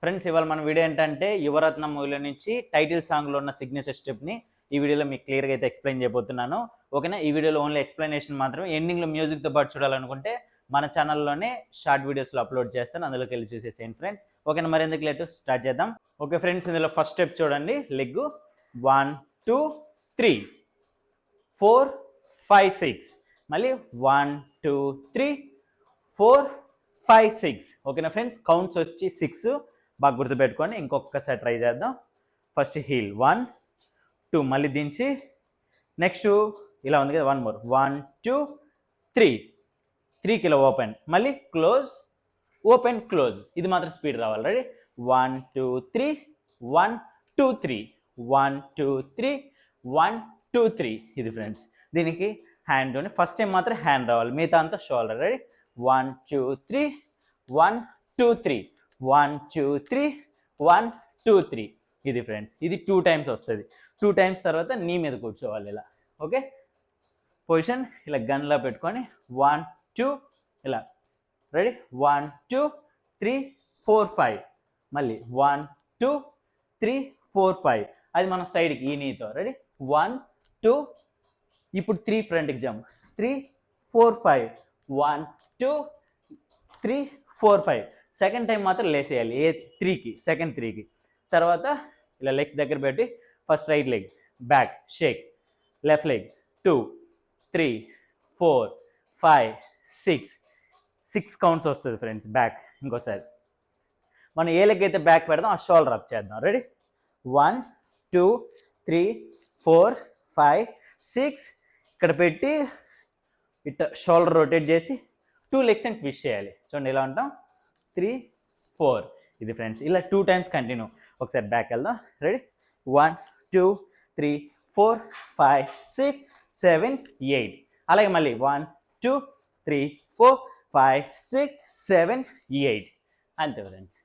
Friends ఇవాళ మన video ఏంటంటే యువరత్న మూవీలో నుంచి టైటిల్ సాంగ్లో ఉన్న సిగ్నేచర్ స్టెప్ని ఈ వీడియోలో మీకు క్లియర్గా అయితే ఎక్స్ప్లెయిన్ చేయబోతున్నాను. ఓకేనా? ఈ వీడియోలో ఓన్లీ ఎక్స్ప్లెనేషన్ మాత్రమే. ఎండింగ్లో మ్యూజిక్తో పాటు చూడాలనుకుంటే మన ఛానల్లోనే షార్ట్ వీడియోస్లో అప్లోడ్ చేస్తాను, అందులోకి వెళ్ళి చూసేసేయండి ఫ్రెండ్స్. ఓకేనా? మరి ఎందుకు లేటు స్టార్ట్ చేద్దాం. ఓకే ఫ్రెండ్స్, ఇందులో ఫస్ట్ స్టెప్ చూడండి. లెగ్ 1 2 3 4 5 6, మళ్ళీ 1 2 3 4 5 6. ఓకేనా ఫ్రెండ్స్? కౌంట్స్ వచ్చి 6 బాగా గుర్తుపెట్టుకొని ఇంకొకసారి ట్రై చేద్దాం. ఫస్ట్ హీల్ 1 2, మళ్ళీ దించి నెక్స్ట్ ఇలా ఉంది కదా, 1 మోర్ 1 2 3 3కి ఇలా ఓపెన్, మళ్ళీ క్లోజ్ ఓపెన్ క్లోజ్. ఇది మాత్రం స్పీడ్ రావాలి. రెడీ? 1 2 3 1 2 3 1 2 3 1 2 3. ఇది ఫ్రెండ్స్. దీనికి హ్యాండ్తోని ఫస్ట్ టైం మాత్రం హ్యాండ్ రావాలి, మిగతా అంతా షోల్డర్. రెడీ? 1 2 3 1 2 3 1 2 3 1 2 3. ఇది ఫ్రెండ్స్. ఇది 2 టైమ్స్ వస్తుంది. 2 టైమ్స్ తర్వాత నీ మీద కూర్చోవాలి ఇలా. ఓకే? పొజిషన్ ఇలా గన్లా పెట్టుకొని 1 2 ఇలా. రెడీ? 1 2 3 4 5, మళ్ళీ 1 2 3 4 5. అది మన సైడ్కి ఈ నీతో. రెడీ? 1 2, ఇప్పుడు 3 ఫ్రంట్కి జంప్ 3 4 5 1 2 3 4 5. సెకండ్ టైం మాత్రం లేసేయాలి ఏ 3కి, సెకండ్ 3కి. తర్వాత ఇలా లెగ్స్ దగ్గర పెట్టి first right leg back shake, left leg 2 3 4 5 6 counts వస్తుంది ఫ్రెండ్స్. బ్యాక్ ఇంకోసారి మనం ఏ లెగ్ అయితే బ్యాక్ పెడదాం ఆ షోల్డర్ అప్ చేద్దాం. రెడీ? 1 2 3 4 5 6. ఇక్కడ పెట్టి ఇట్లా షోల్డర్ రొటేట్ చేసి 2 లెగ్స్ అని ట్విస్ట్ చేయాలి. చూడండి ఇలా ఉంటాం. 3 4. ఇది ఫ్రెండ్స్. ఇలా 2 టైమ్స్ కంటిన్యూ. ఒకసారి బ్యాక్ వెళ్దాం. రెడీ? 1 2 3 4 5 6 7 8. అలాగే మళ్ళీ 1 2 3 4 5 6 7 8. అంతే ఫ్రెండ్స్.